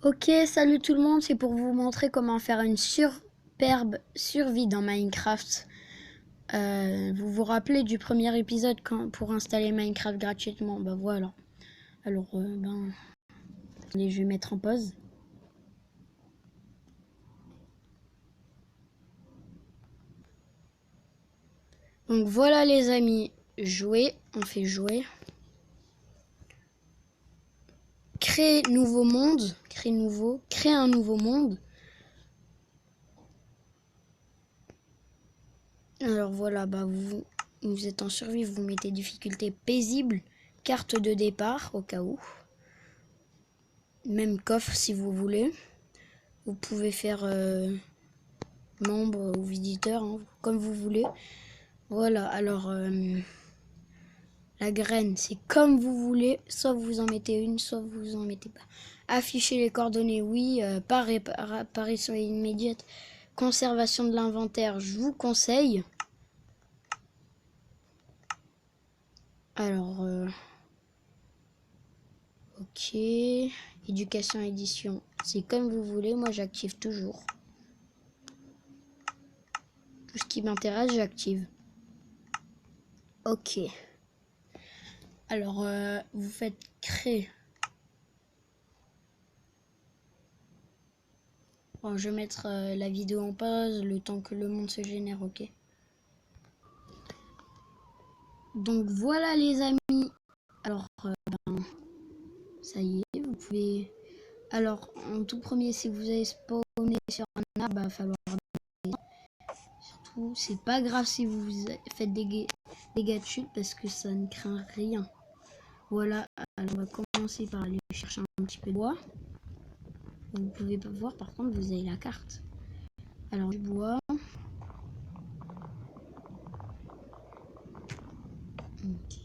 Ok, salut tout le monde, c'est pour vous montrer comment faire une superbe survie dans Minecraft. Vous vous rappelez du premier épisode pour installer Minecraft gratuitement? Bah voilà. Alors, allez, je vais mettre en pause. Donc voilà les amis, jouer, on fait jouer. Créer nouveau monde, créer un nouveau monde. Alors voilà, vous êtes en survie, vous mettez difficulté paisible, carte de départ au cas où. Même coffre si vous voulez. Vous pouvez faire membre ou visiteur, hein, comme vous voulez. Voilà, alors la graine, c'est comme vous voulez. Soit vous en mettez une, soit vous en mettez pas. Afficher les coordonnées, oui. Apparition immédiate. Conservation de l'inventaire, je vous conseille. Alors, ok. Éducation, édition, c'est comme vous voulez. Moi, j'active toujours. Tout ce qui m'intéresse, j'active. Ok. Alors, vous faites créer. Bon, je vais mettre la vidéo en pause le temps que le monde se génère, ok? Donc voilà les amis. Alors, ça y est, vous pouvez... Alors, en tout premier, si vous avez spawné sur un arbre, il va falloir... Surtout, c'est pas grave si vous faites des dégâts de chute parce que ça ne craint rien. Voilà, alors on va commencer par aller chercher un petit peu de bois. Vous pouvez pas voir, par contre, vous avez la carte. Alors, du bois. Ok.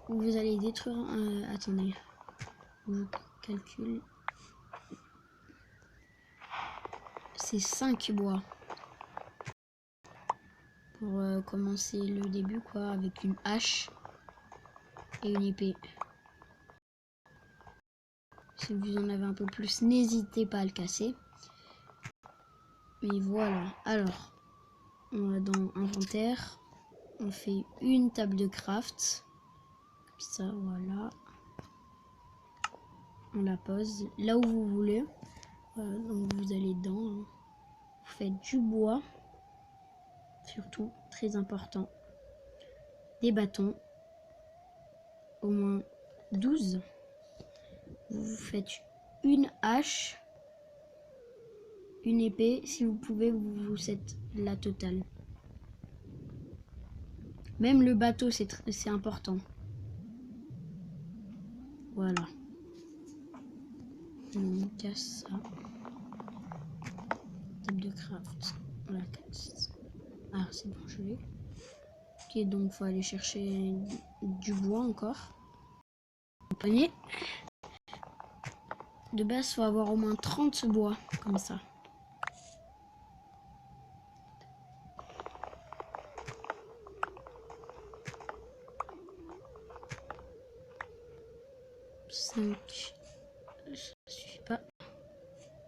Vous allez détruire... attendez. Je calcule. C'est 5 bois. Pour commencer le début, quoi, avec une hache et une épée. Si vous en avez un peu plus, n'hésitez pas à le casser. Mais voilà. Alors, on va dans inventaire. On fait une table de craft. Comme ça, voilà. On la pose là où vous voulez. Donc vous allez dedans. Hein. Vous faites du bois. Surtout, très important. Des bâtons. Au moins 12. Vous faites une hache. Une épée, si vous pouvez, vous faites la totale. Même le bateau, c'est important. Voilà. On casse ça. Table de craft. On la casse. Ah, c'est bon, je l'ai. Ok, donc faut aller chercher du bois encore. Panier. De base, faut avoir au moins 30 bois, comme ça. Cinq. Ça suffit pas.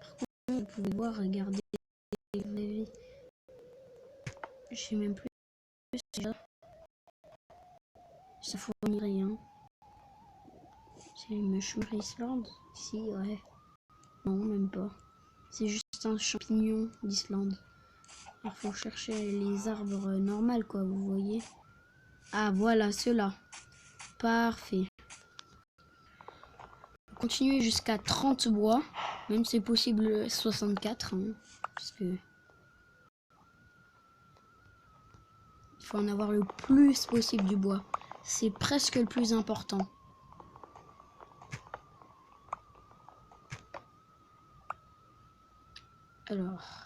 Par contre, vous pouvez voir, regardez. Je sais même plus. Ça fournit rien. C'est Mushroom Island. Ici, ouais. Non, même pas. C'est juste un champignon d'Islande. Il faut chercher les arbres normaux, quoi, vous voyez. Ah, voilà, ceux-là. Parfait. Continuez jusqu'à 30 bois. Même c'est possible 64. Hein, parce que il faut en avoir le plus possible du bois. C'est presque le plus important. Alors...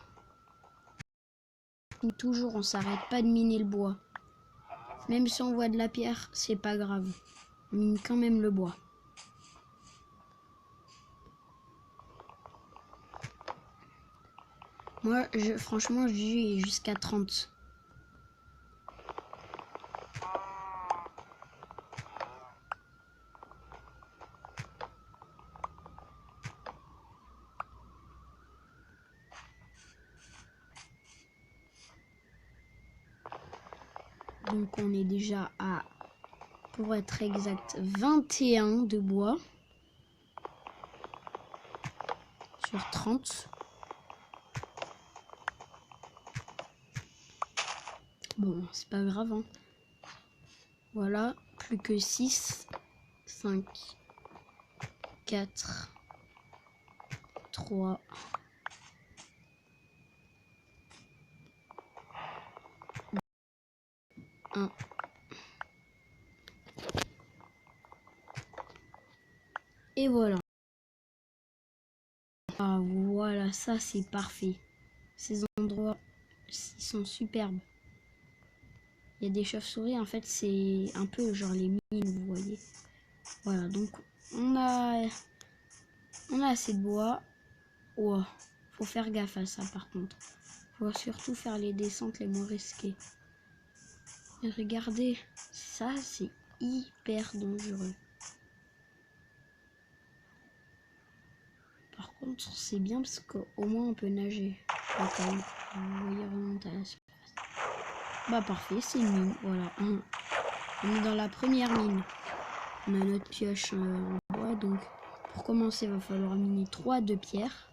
Toujours, on s'arrête pas de miner le bois. Même si on voit de la pierre, c'est pas grave. On mine quand même le bois. Moi, franchement, j'ai jusqu'à 30. Donc on est déjà à, pour être exact, 21 de bois sur 30. Bon, c'est pas grave, hein. Voilà, plus que 6, 5, 4, 3, 1. Et voilà. Ah, voilà, ça c'est parfait. Ces endroits, ils sont superbes. Il y a des chauves-souris, en fait, c'est un peu genre les mines, vous voyez. Voilà, donc on a assez de bois. Wow, faut faire gaffe à ça par contre. Faut surtout faire les descentes les moins risquées. Et regardez, ça c'est hyper dangereux. Par contre, c'est bien parce qu'au moins on peut nager. Vous voyez, remonter à la surface. Bah parfait, c'est une mine, voilà. On est dans la première mine. On a notre pioche en bois, donc pour commencer, il va falloir miner 3 de pierre.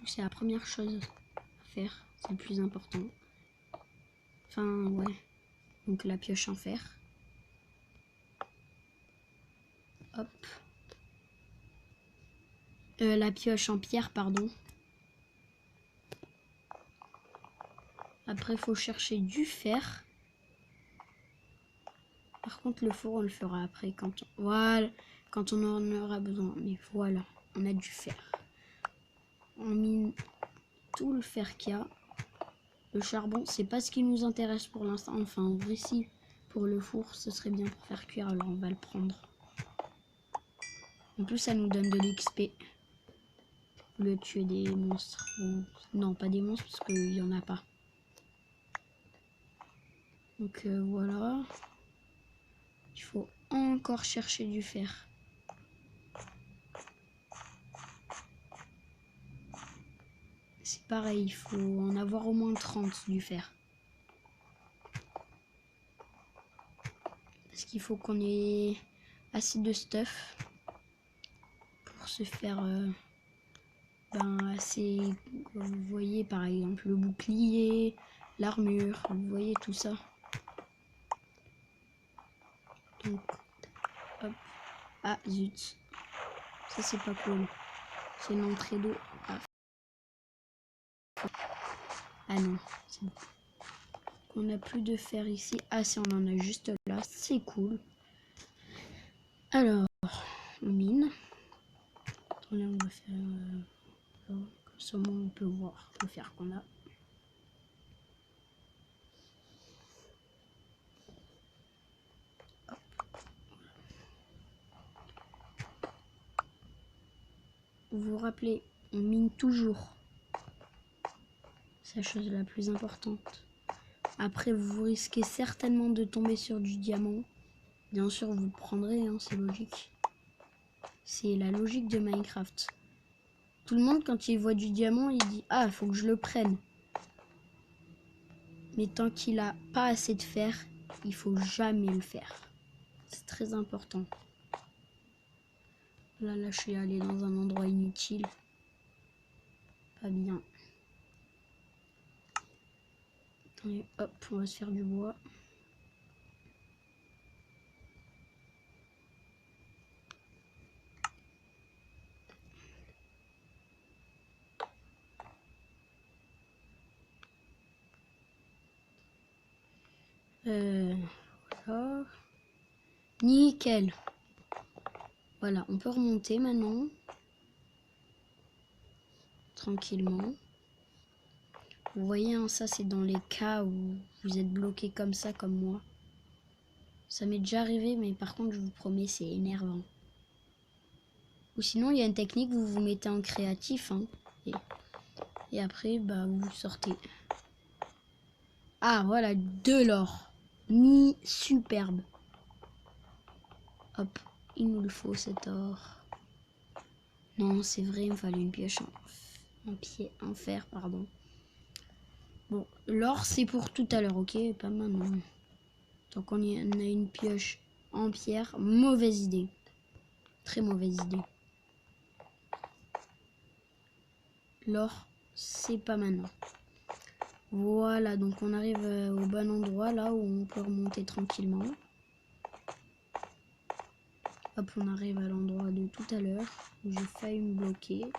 C'est la première chose à faire, c'est le plus important. Enfin, ouais. Donc la pioche en fer. Hop. La pioche en pierre, pardon. Après, il faut chercher du fer. Par contre, le four, on le fera après quand on... Voilà, quand on en aura besoin. Mais voilà, on a du fer. On mine tout le fer qu'il y a. Le charbon, c'est pas ce qui nous intéresse pour l'instant. Enfin, en vrai, si. Pour le four, ce serait bien pour faire cuire, alors on va le prendre. En plus, ça nous donne de l'XP. Le tuer des monstres. Non, pas des monstres, parce qu'il n'y en a pas. Donc voilà. Il faut encore chercher du fer. C'est pareil, il faut en avoir au moins 30 du fer. Parce qu'il faut qu'on ait assez de stuff pour se faire assez... Vous voyez par exemple le bouclier, l'armure, vous voyez tout ça. Donc, hop. Ah zut. Ça c'est pas cool. C'est une entrée d'eau. Ah non, c'est bon. On n'a plus de fer ici. Ah si, on en a juste là. C'est cool. Alors, on mine. Là, on va faire... comme ça, on peut voir le fer qu'on a. Hop. Vous vous rappelez, on mine toujours. C'est la chose la plus importante. Après, vous risquez certainement de tomber sur du diamant. Bien sûr, vous le prendrez, hein, c'est logique. C'est la logique de Minecraft. Tout le monde, quand il voit du diamant, il dit « Ah, il faut que je le prenne ». Mais tant qu'il n'a pas assez de fer, il faut jamais le faire. C'est très important. Là, je suis allée dans un endroit inutile. Pas bien. Allez, hop, on va se faire du bois. Voilà. Nickel. Voilà, on peut remonter maintenant. Tranquillement. Vous voyez, hein, ça c'est dans les cas où vous êtes bloqué comme ça, comme moi. Ça m'est déjà arrivé, mais par contre, je vous promets, c'est énervant. Ou sinon, il y a une technique, vous vous mettez en créatif, hein, et après, bah, vous sortez. Ah, voilà, de l'or. Superbe. Hop, il nous le faut, cet or. Non, c'est vrai, il me fallait une pioche en fer, pardon. Bon, l'or c'est pour tout à l'heure, ok? Pas maintenant. Donc on a une pioche en pierre. Mauvaise idée. Très mauvaise idée. L'or, c'est pas maintenant. Voilà, donc on arrive au bon endroit là où on peut remonter tranquillement. Hop, on arrive à l'endroit de tout à l'heure où j'ai failli me bloquer.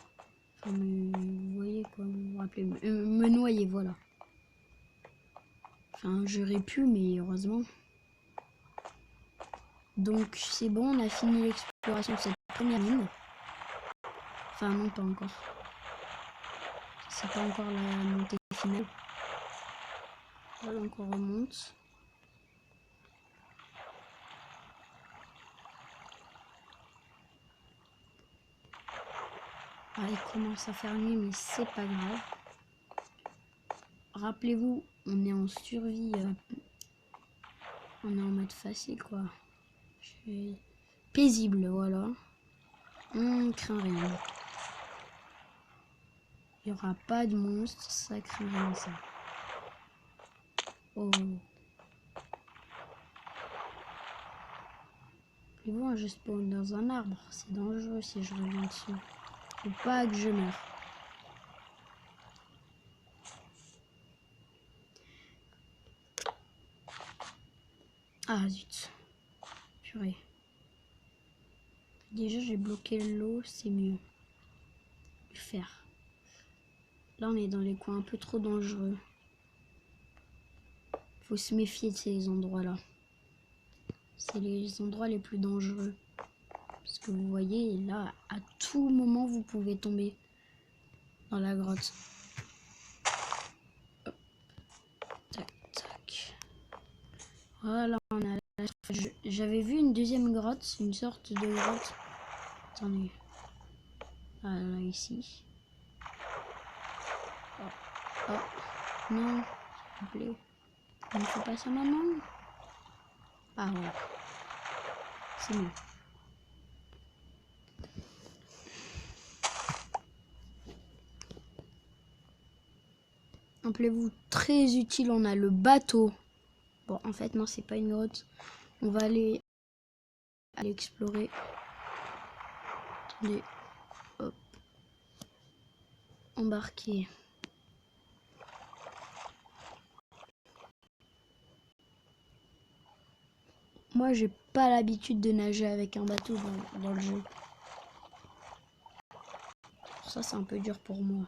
Enfin, vous voyez quoi, vous vous rappelez, me noyer, voilà. Enfin, j'aurais pu, mais heureusement. Donc c'est bon, on a fini l'exploration de cette première mine. Enfin non, pas encore. C'est pas encore la montée finale. Voilà, donc on remonte. Ah, il commence à faire nuit, mais c'est pas grave. Rappelez-vous, on est en survie. On est en mode facile, quoi. Paisible, voilà. On craint rien. Il n'y aura pas de monstre, ça craint rien, ça. Oh. Puis bon, je spawn dans un arbre. C'est dangereux si je reviens dessus. Faut pas que je meure. Ah zut. Purée. Déjà j'ai bloqué l'eau, c'est mieux. Le fer. Là on est dans les coins un peu trop dangereux. Faut se méfier de ces endroits là. C'est les endroits les plus dangereux. Parce que vous voyez là, à tout moment vous pouvez tomber dans la grotte. Hop. Tac tac. Voilà, on a. J'avais vu une deuxième grotte, une sorte de grotte. Attendez. Ah là, ici. Oh, oh. Non, s'il vous plaît. On ne fait pas ça maintenant. Ah ouais. C'est mieux. Rappelez-vous, très utile, on a le bateau. Bon, en fait, non, c'est pas une grotte. On va aller explorer. Attendez. Hop. Embarquer. Moi, j'ai pas l'habitude de nager avec un bateau dans le jeu. Pour ça, c'est un peu dur pour moi.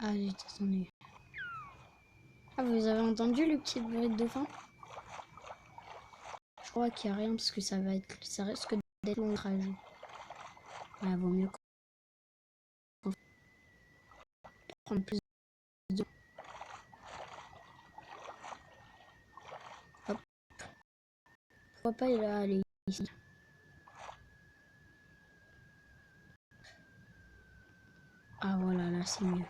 Ah, attendez. Ah, vous avez entendu le petit bruit de dauphin? Je crois qu'il n'y a rien parce que ça risque d'être long le trajet. Ouais, vaut mieux prendre plus de... Hop. Pourquoi pas il aller ici? Ah voilà, là c'est mieux.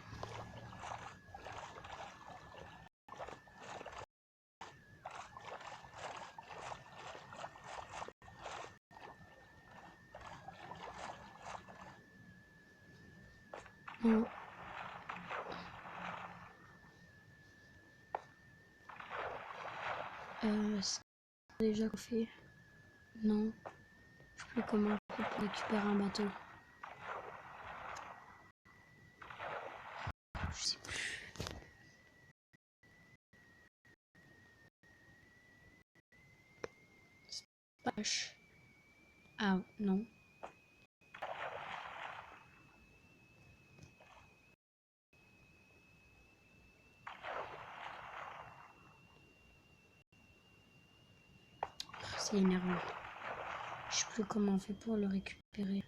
Bon. C'est déjà fait. Non. Je sais plus comment on fait pour récupérer un bateau. Je sais plus. Vache. Ah non. C'est énervant. Je sais plus comment on fait pour le récupérer.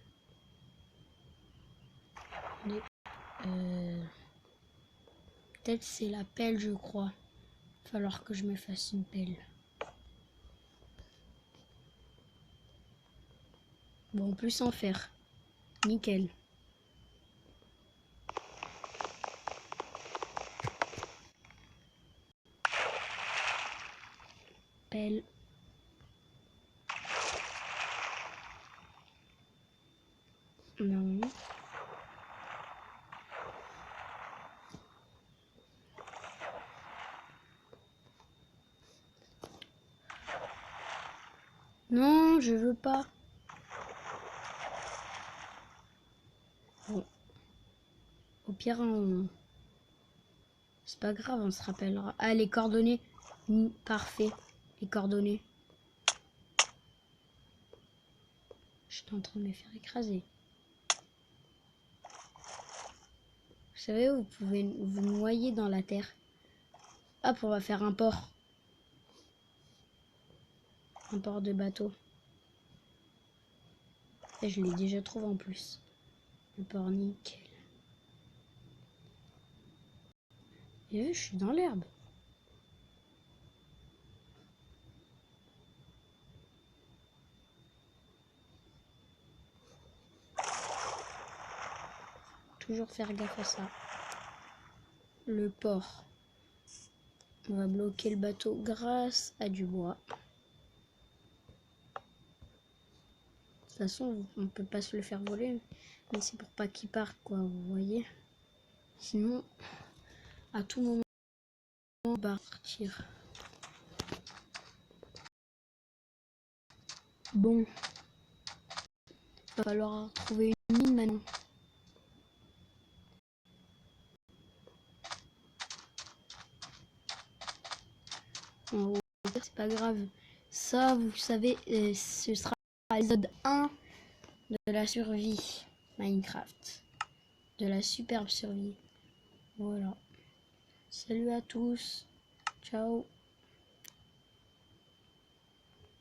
Peut-être c'est la pelle, je crois. Il va falloir que je me fasse une pelle. Bon, plus en faire. Nickel. Non, je veux pas. Bon. Au pire, c'est pas grave, on se rappellera. Ah, les coordonnées. Parfait. Les coordonnées. J'étais en train de me faire écraser. Vous savez, vous pouvez vous noyer dans la terre. Hop, on va faire un port. Un port de bateau. Et je l'ai déjà trouvé en plus. Le port nickel. Et je suis dans l'herbe. Toujours faire gaffe à ça. Le port. On va bloquer le bateau grâce à du bois. De toute façon, on peut pas se le faire voler. Mais c'est pour pas qu'il parte, quoi, vous voyez. Sinon, à tout moment, on va partir. Bon. Il va falloir trouver une mine maintenant. En gros, c'est pas grave. Ça, vous savez, ce sera l'épisode 1 de la survie Minecraft. De la superbe survie. Voilà. Salut à tous. Ciao.